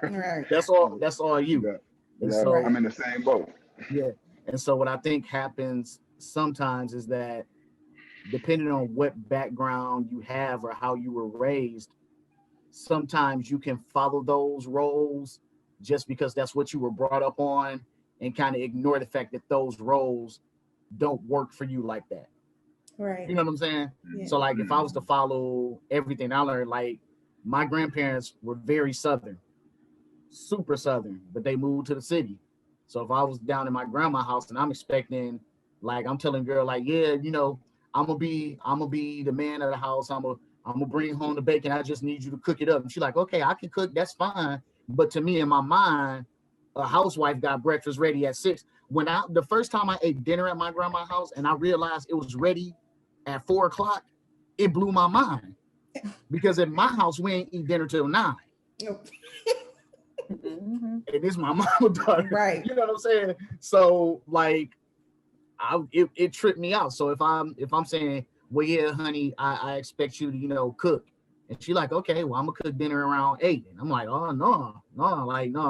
Right. That's all you. So I'm in the same boat. Yeah. And so what I think happens sometimes is that depending on what background you have or how you were raised, sometimes you can follow those roles just because that's what you were brought up on, and kind of ignore the fact that those roles don't work for you like that. Right. You know what I'm saying? Yeah. So like if I was to follow everything I learned, like my grandparents were very Southern, super Southern, but they moved to the city. So if I was down in my grandma's house and I'm expecting, like I'm telling girl, like, yeah, you know, I'm gonna be the man of the house. I'm gonna bring home the bacon. I just need you to cook it up. And she's like, okay, I can cook. That's fine. But to me, in my mind, a housewife got breakfast ready at 6. The first time I ate dinner at my grandma's house and I realized it was ready at 4 o'clock, it blew my mind. Because in my house, we ain't eat dinner till 9. And it's my mama daughter. Right. You know what I'm saying? So like it tripped me out. So if I'm saying, well, yeah, honey, I expect you to, you know, cook. And she like, okay, well, I'm gonna cook dinner around 8. And I'm like, oh no,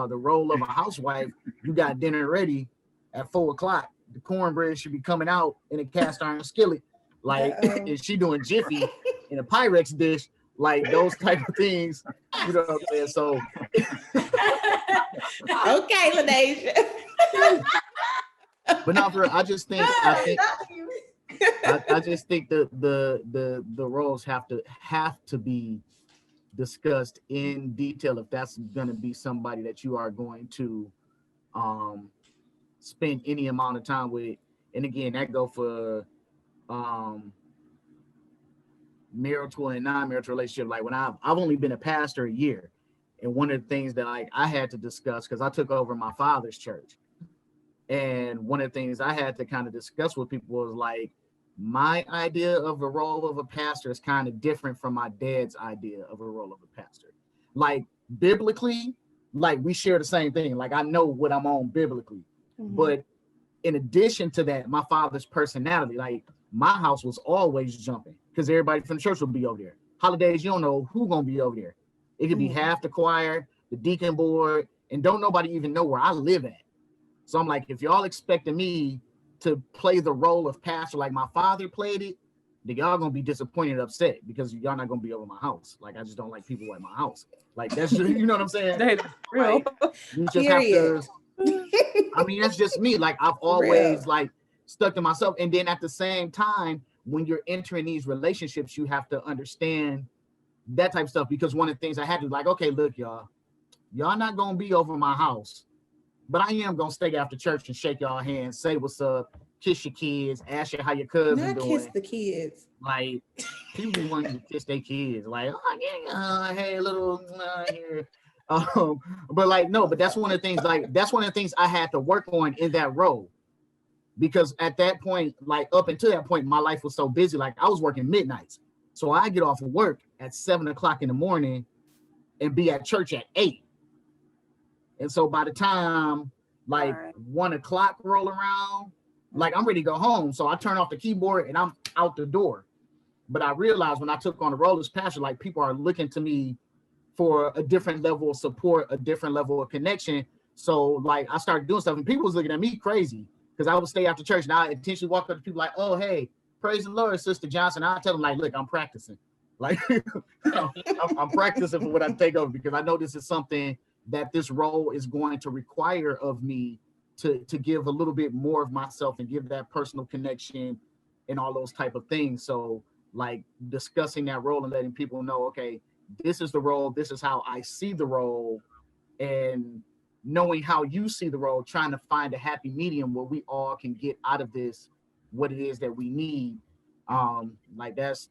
the role of a housewife, you got dinner ready at 4 o'clock. The cornbread should be coming out in a cast iron skillet. Like, is she doing Jiffy in a Pyrex dish? Like those type of things, you know what I'm saying? So okay, LaDasia. But not for I just think the roles have to be discussed in detail if that's gonna be somebody that you are going to spend any amount of time with. And again, that go for marital and non-marital relationship. Like when I've only been a pastor a year, and one of the things that I had to discuss, because I took over my father's church, and one of the things I had to kind of discuss with people was like, my idea of the role of a pastor is kind of different from my dad's idea of a role of a pastor. Like biblically, like we share the same thing. Like I know what I'm on biblically, but in addition to that, my father's personality, like my house was always jumping because everybody from the church will be over there. Holidays, you don't know who's gonna be over there. It could be half the choir, the deacon board, and don't nobody even know where I live at. So I'm like, if y'all expecting me to play the role of pastor like my father played it, then y'all gonna be disappointed and upset because y'all not gonna be over my house. Like I just don't like people at my house. Like that's just, you know what I'm saying? Real. Like, you just have to. I mean, that's just me. Like I've always like stuck to myself. And then at the same time, when you're entering these relationships, you have to understand that type of stuff. Because one of the things I had to like, okay, look, y'all not gonna be over my house, but I am gonna stay after church and shake y'all hands, say what's up, kiss your kids, ask you how your cousin doing. Kiss the kids. Like people want to kiss their kids, like, oh yeah, hey, little here. But like no, but that's one of the things. Like that's one of the things I had to work on in that role, because at that point, like up until that point, my life was so busy. Like I was working midnights, so I get off of work at 7 o'clock in the morning and be at church at 8. And so by the time like 1 o'clock roll around, like I'm ready to go home. So I turn off the keyboard and I'm out the door. But I realized when I took on the role as pastor, like people are looking to me for a different level of support, a different level of connection. So like I started doing stuff and people was looking at me crazy because I would stay after church and I intentionally walk up to people like, oh, hey, praise the Lord, Sister Johnson. I tell them like, look, I'm practicing. Like I'm practicing for what I take over because I know this is something that this role is going to require of me to give a little bit more of myself and give that personal connection and all those type of things. So like discussing that role and letting people know, okay, this is the role, this is how I see the role, and knowing how you see the role, trying to find a happy medium where we all can get out of this what it is that we need. Like that's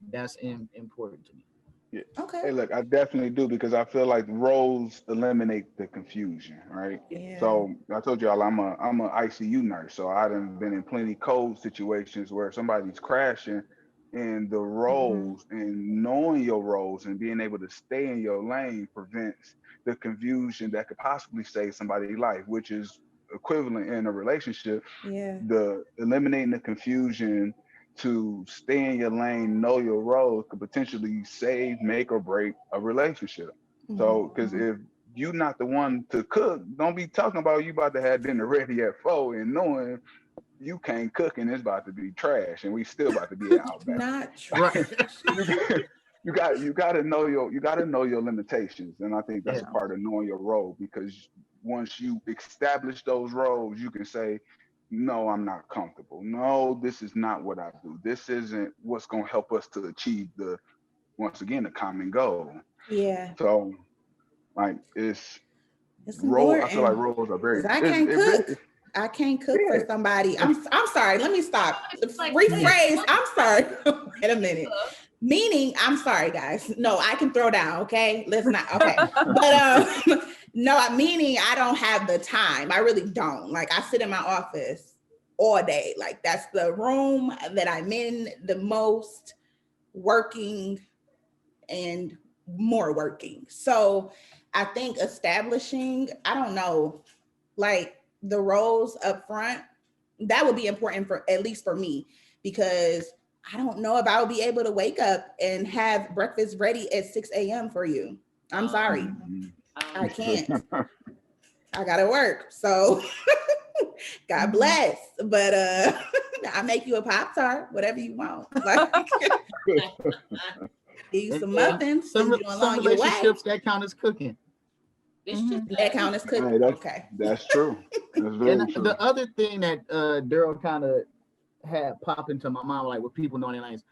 important to me. Yeah. Okay. Hey, look, I definitely do because I feel like roles eliminate the confusion, right? Yeah. So I told y'all I'm a ICU nurse, so I done been in plenty code situations where somebody's crashing, and the roles and knowing your roles and being able to stay in your lane prevents the confusion that could possibly save somebody's life, which is equivalent in a relationship. Yeah. The eliminating the confusion to stay in your lane, know your role, could potentially save, make, or break a relationship. So, because if you're not the one to cook, don't be talking about you about to have dinner ready at 4 and knowing you can't cook and it's about to be trash and we still about to be out back. Not trash. you got to know your limitations, and I think that's a part of knowing your role, because once you establish those roles, you can say, no, I'm not comfortable. No, this is not what I do. This isn't what's going to help us to achieve the common goal. Yeah. So, like, it's role. I feel like roles are very. I can't cook for somebody. I'm sorry. Let me stop. Rephrase. I'm sorry. Wait a minute. Meaning, I'm sorry, guys. No, I can throw down. Okay, let's not. Okay, but no, meaning I don't have the time. I really don't. Like I sit in my office all day. Like that's the room that I'm in the most, working and more working. So I think establishing, I don't know, like the roles up front, that would be important for, at least for me, because I don't know if I'll be able to wake up and have breakfast ready at 6 a.m. for you. I'm sorry. I can't. I gotta work. So God bless. But I'll make you a Pop-Tart, whatever you want. Like, give you some muffins. Some relationships that count as cooking. That count as cooking. Hey, okay. That's true. That's very true. The other thing that Daryl kind of had pop into my mind, like with people knowing their lanes,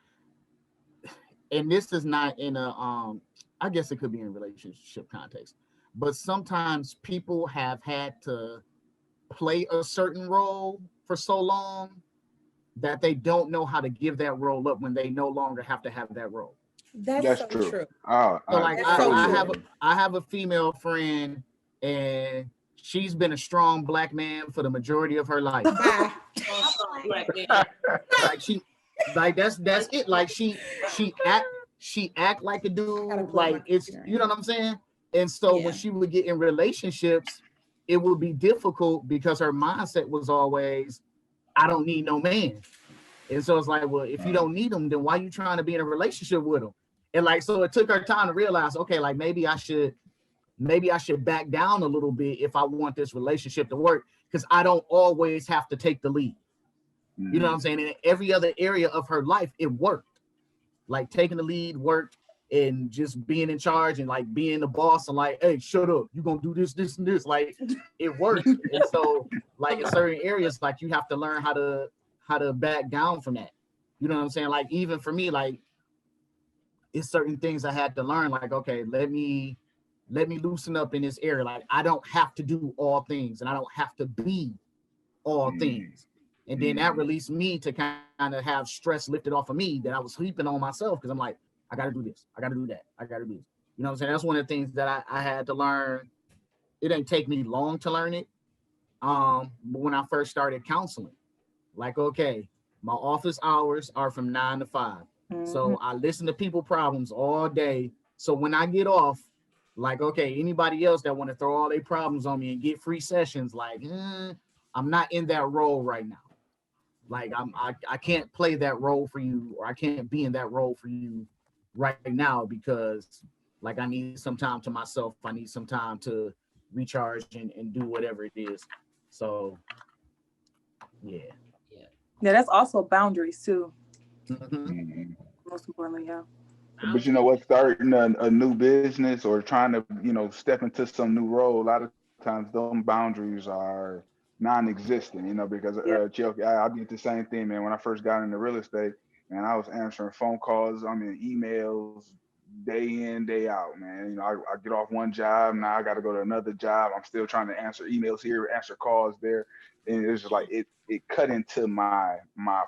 and this is not in a I guess it could be in a relationship context, but sometimes people have had to play a certain role for so long that they don't know how to give that role up when they no longer have to have that role. That's so true. Oh, so like I have a female friend, and she's been a strong Black man for the majority of her life. Like she, like that's it. Like she act like a dude. Like it's, you know what I'm saying. And so when she would get in relationships, it would be difficult because her mindset was always, I don't need no man. And so it's like, well, if you don't need him, then why are you trying to be in a relationship with him? And like, so it took her time to realize, okay, like maybe I should back down a little bit if I want this relationship to work, because I don't always have to take the lead. You know what I'm saying? In every other area of her life, it worked. Like taking the lead worked, and just being in charge and like being the boss and like, hey, shut up, you gonna do this, this, and this. Like it worked. And so like in certain areas, like you have to learn how to back down from that. You know what I'm saying? Like even for me, like it's certain things I had to learn, like, okay, let me loosen up in this area. Like I don't have to do all things, and I don't have to be all things. And then that released me to kind of have stress lifted off of me that I was sleeping on myself, because I'm like, I got to do this. I got to do that. I got to do this. You know what I'm saying? That's one of the things that I had to learn. It didn't take me long to learn it. But when I first started counseling, like, okay, my office hours are from 9 to 5. So I listen to people problems all day. So when I get off, like, okay, anybody else that want to throw all their problems on me and get free sessions, like, I'm not in that role right now. Like I can't play that role for you, or I can't be in that role for you right now, because like I need some time to myself. I need some time to recharge and do whatever it is. So yeah, that's also boundaries too. Most importantly, yeah. But you know what, starting a new business or trying to, step into some new role, a lot of times those boundaries are non-existent, because I did the same thing, man. When I first got into real estate, and I was answering phone calls, emails day in, day out, man. I get off one job, now I got to go to another job. I'm still trying to answer emails here, answer calls there. And it's just like, it cut into my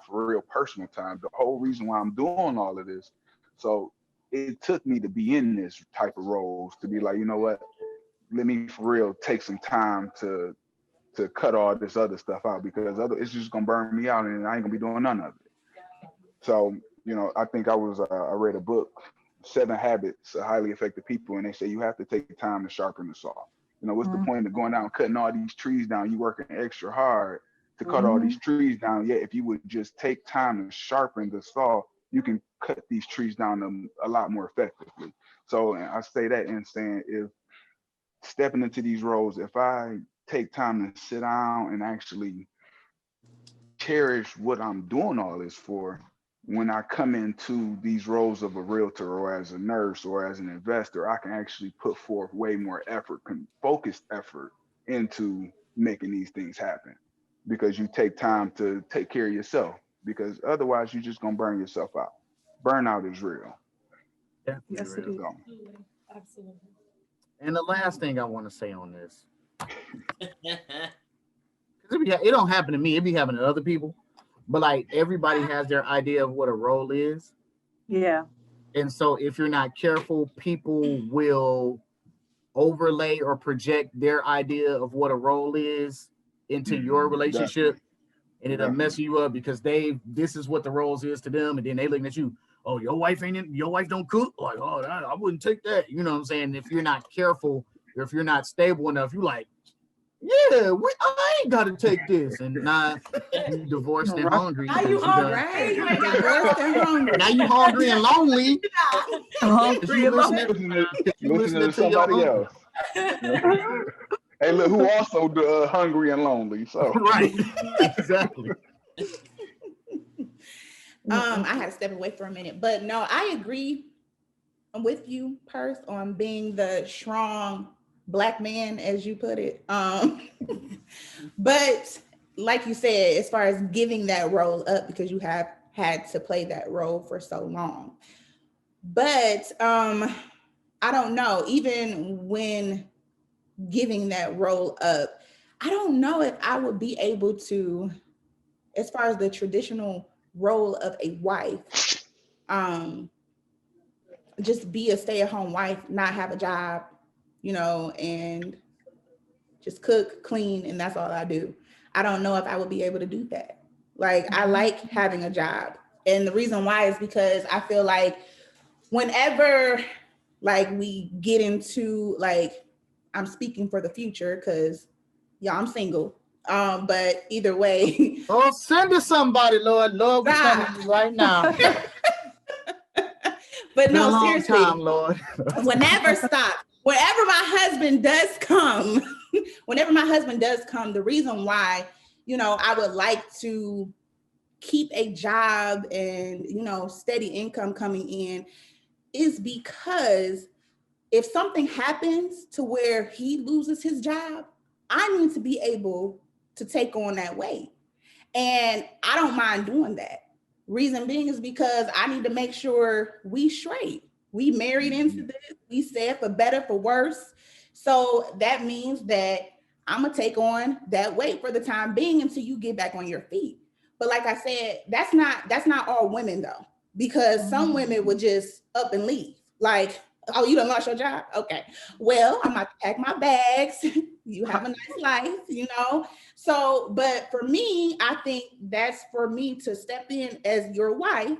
for real personal time. The whole reason why I'm doing all of this. So it took me to be in this type of roles to be like, you know what, let me for real take some time to cut all this other stuff out, because it's just gonna burn me out and I ain't gonna be doing none of it. So, I think I read a book, 7 Habits of Highly Effective People, and they say you have to take time to sharpen the saw. What's the point of going out and cutting all these trees down? You working extra hard to cut all these trees down. Yet if you would just take time to sharpen the saw, you can cut these trees down a lot more effectively. So I say that in saying, if stepping into these roles, if I take time to sit down and actually cherish what I'm doing all this for, when I come into these roles of a realtor or as a nurse or as an investor, I can actually put forth way more effort, focused effort into making these things happen, because you take time to take care of yourself, because otherwise you're just going to burn yourself out. Burnout is real. Yeah, yes, it is. Absolutely. And the last thing I want to say on this, it don't happen to me, it be happening to other people, but like everybody has their idea of what a role is. Yeah. And so if you're not careful, people will overlay or project their idea of what a role is into your relationship, and it'll mess you up, because this is what the roles is to them, and then they looking at you, oh, your wife don't cook, like, oh, I wouldn't take that. You know what I'm saying? If you're not careful, or if you're not stable enough, you like, yeah, I ain't got to take this. And now you divorced and hungry. Now you hungry, right? Divorced and hungry. Now you hungry and lonely. Hungry and lonely. Listening to somebody else. Hey, look, who also hungry and lonely. So right, exactly. I had to step away for a minute, but no, I agree with you, Purse, on being the strong Black man, as you put it. But like you said, as far as giving that role up, because you have had to play that role for so long. But I don't know, even when giving that role up, I don't know if I would be able to as far as the traditional role of a wife, just be a stay-at-home wife, not have a job, you know, and just cook, clean, and that's all I do. I don't know if I would be able to do that. Like, I like having a job. And the reason why is because I feel like whenever like we get into, like, I'm speaking for the future because I'm single. But either way. Oh, send us somebody, Lord. Lord, we're coming to you right now. But no, seriously, time, Lord. whenever my husband does come, the reason why, you know, I would like to keep a job and, you know, steady income coming in is because if something happens to where he loses his job, I need to be able to take on that weight. And I don't mind doing that. Reason being is because I need to make sure we straight. We married into this. We said for better, for worse. So that means that I'm gonna take on that weight for the time being until you get back on your feet. But like I said, that's not all women though, because some women would just up and leave. Like, oh, you done lost your job? Okay. Well, I'm about to pack my bags. You have a nice life, you know? So, but for me, I think that's for me to step in as your wife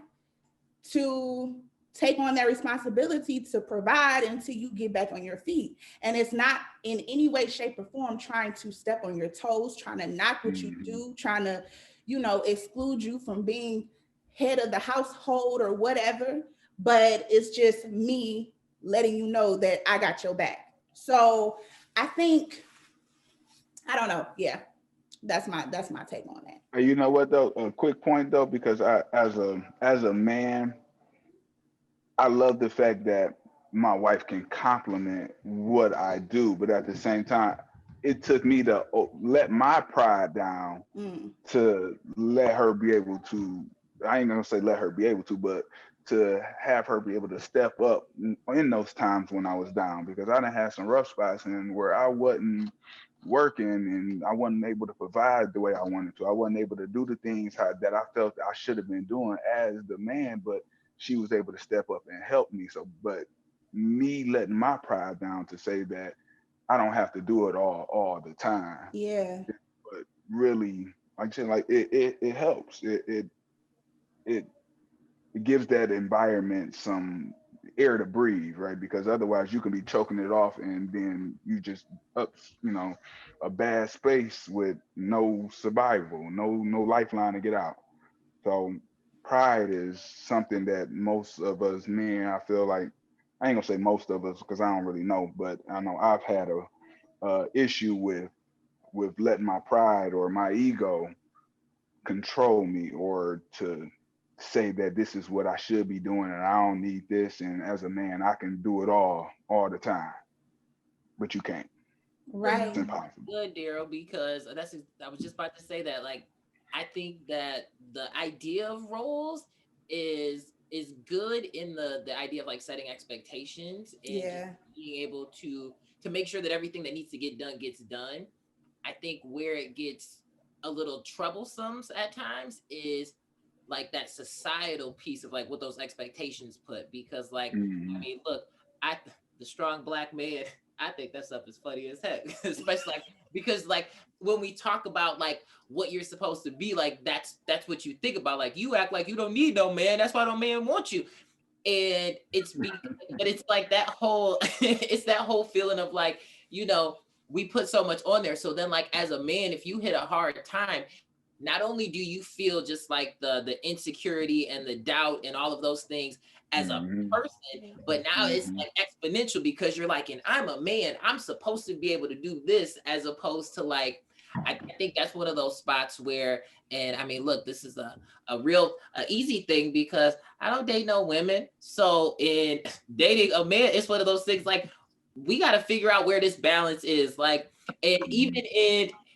to take on that responsibility to provide until you get back on your feet. And it's not in any way, shape, or form trying to step on your toes, trying to knock what you do, trying to, you know, exclude you from being head of the household or whatever. But it's just me letting you know that I got your back. So I think, I don't know. Yeah, that's my take on that. You know what though? A quick point though, because I, as a man, I love the fact that my wife can compliment what I do, but at the same time, it took me to let my pride down to let her be able to, I ain't gonna say let her be able to, but to have her be able to step up in those times when I was down, because I done had some rough spots and where I wasn't working and I wasn't able to provide the way I wanted to. I wasn't able to do the things that I felt I should have been doing as the man, but she was able to step up and help me. So, but me letting my pride down to say that I don't have to do it all the time. Yeah. But really, like I said, like it helps. It gives that environment some air to breathe, right? Because otherwise you can be choking it off and then you just up, you know, a bad space with no survival, no lifeline to get out. So pride is something that most of us men, I feel like, I ain't gonna say most of us because I don't really know, but I know I've had a issue with letting my pride or my ego control me, or to say that this is what I should be doing and I don't need this, and as a man I can do it all the time, but you can't. Right. It's impossible. Good, Daryl, because I was just about to say that. Like, I think that the idea of roles is good in the idea of like setting expectations and being able to make sure that everything that needs to get done gets done. I think where it gets a little troublesome at times is like that societal piece of like what those expectations put, because like, I mean, look, the strong black man, I think that stuff is funny as heck, especially like, because like when we talk about like what you're supposed to be, like that's what you think about. Like, you act like you don't need no man, that's why no man wants you. And but it's like that whole it's that whole feeling of like, you know, we put so much on there. So then like as a man, if you hit a hard time, not only do you feel just like the insecurity and the doubt and all of those things as a person, but now it's like exponential, because you're like, and I'm a man, I'm supposed to be able to do this, as opposed to like, I think that's one of those spots where, and I mean, look, this is a real easy thing because I don't date no women. So in dating a man, it's one of those things like, we got to figure out where this balance is. Like, and even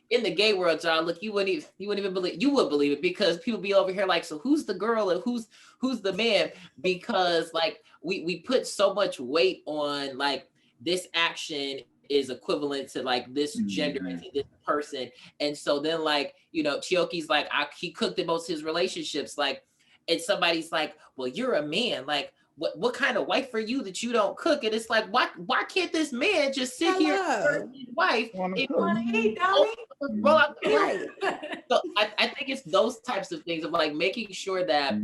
in the gay world, John, look, you wouldn't even believe, you would believe it, because people be over here like, so who's the girl and who's the man? Because like we put so much weight on like this action is equivalent to like this gender and to this person. And so then like, you know, Chioki's like, he cooked in most of his relationships. Like, and somebody's like, well, you're a man. Like, what kind of wife are you that you don't cook? And it's like, why can't this man just sit here and his wife? Well, right. So I think it's those types of things of like making sure that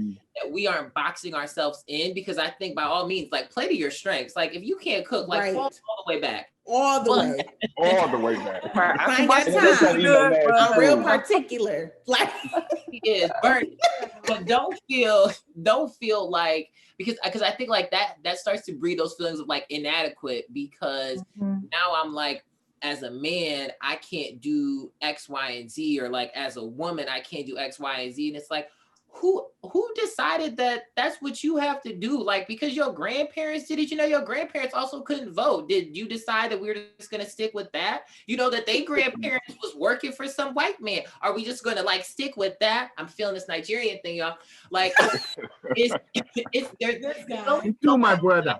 we aren't boxing ourselves in, because I think by all means, like, play to your strengths. Like, if you can't cook, like, fall all the way back. All the way. All the way back. I ain't got time. I'm real particular. Like, is burnt. But don't feel like, because I think like that starts to breed those feelings of like inadequate, because now I'm like, as a man, I can't do X, Y, and Z, or like as a woman, I can't do X, Y, and Z. And it's like, who decided that that's what you have to do? Like, because your grandparents did it, you know, your grandparents also couldn't vote. Did you decide that we're just going to stick with that? You know, that they grandparents was working for some white man. Are we just going to like stick with that? I'm feeling this Nigerian thing, y'all. Like, there's only so my brother.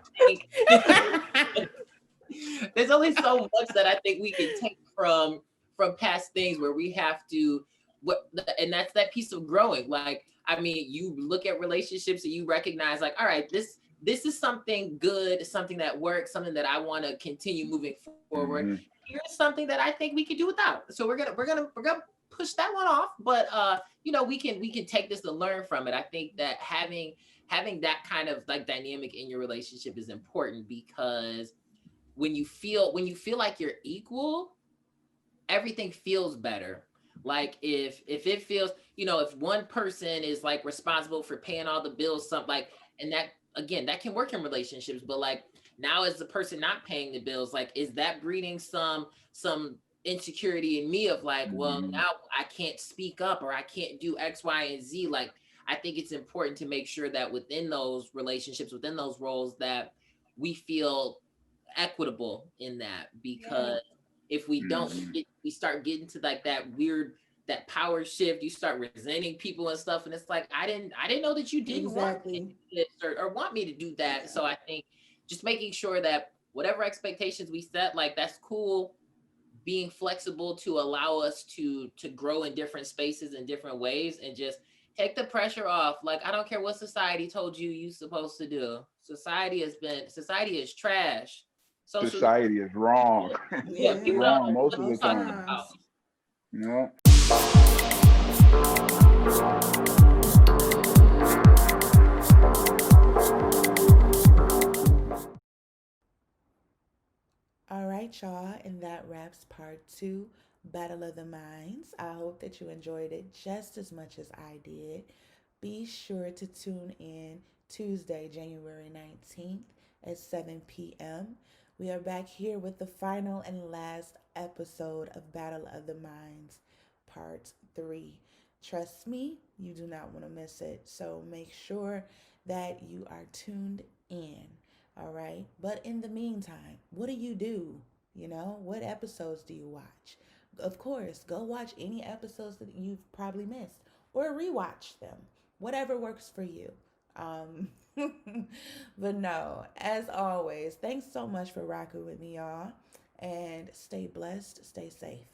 There's only so much that I think we can take from past things where we have to, and that's that piece of growing. Like, I mean, you look at relationships and you recognize like, all right, this is something good, something that works, something that I want to continue moving forward. Here's something that I think we could do without. So we're gonna push that one off. But you know, we can take this and learn from it. I think that having that kind of like dynamic in your relationship is important, because when you feel like you're equal, everything feels better. Like if it feels, you know, if one person is like responsible for paying all the bills, something like, and that, again, that can work in relationships, but like now as the person not paying the bills, like, is that breeding some insecurity in me of like, well, now I can't speak up, or I can't do X, Y, and Z. Like, I think it's important to make sure that within those relationships, within those roles, that we feel equitable in that, because if we don't, we start getting to like that weird, that power shift. You start resenting people and stuff, and it's like, I didn't know that you didn't want me to do this or want me to do that. So I think just making sure that whatever expectations we set, like, that's cool, being flexible to allow us to grow in different spaces in different ways, and just take the pressure off. Like, I don't care what society told you're supposed to do. Society is trash. Society is wrong. Wrong most of the time. Yeah. All right, y'all, and that wraps part 2, Battle of the Minds. I hope that you enjoyed it just as much as I did. Be sure to tune in Tuesday, January 19th at 7 p.m. We are back here with the final and last episode of Battle of the Minds, part 3. Trust me, you do not want to miss it. So make sure that you are tuned in. All right. But in the meantime, what do? You know, what episodes do you watch? Of course, go watch any episodes that you've probably missed, or rewatch them, whatever works for you. But no, as always, thanks so much for rocking with me, y'all, and stay blessed, stay safe.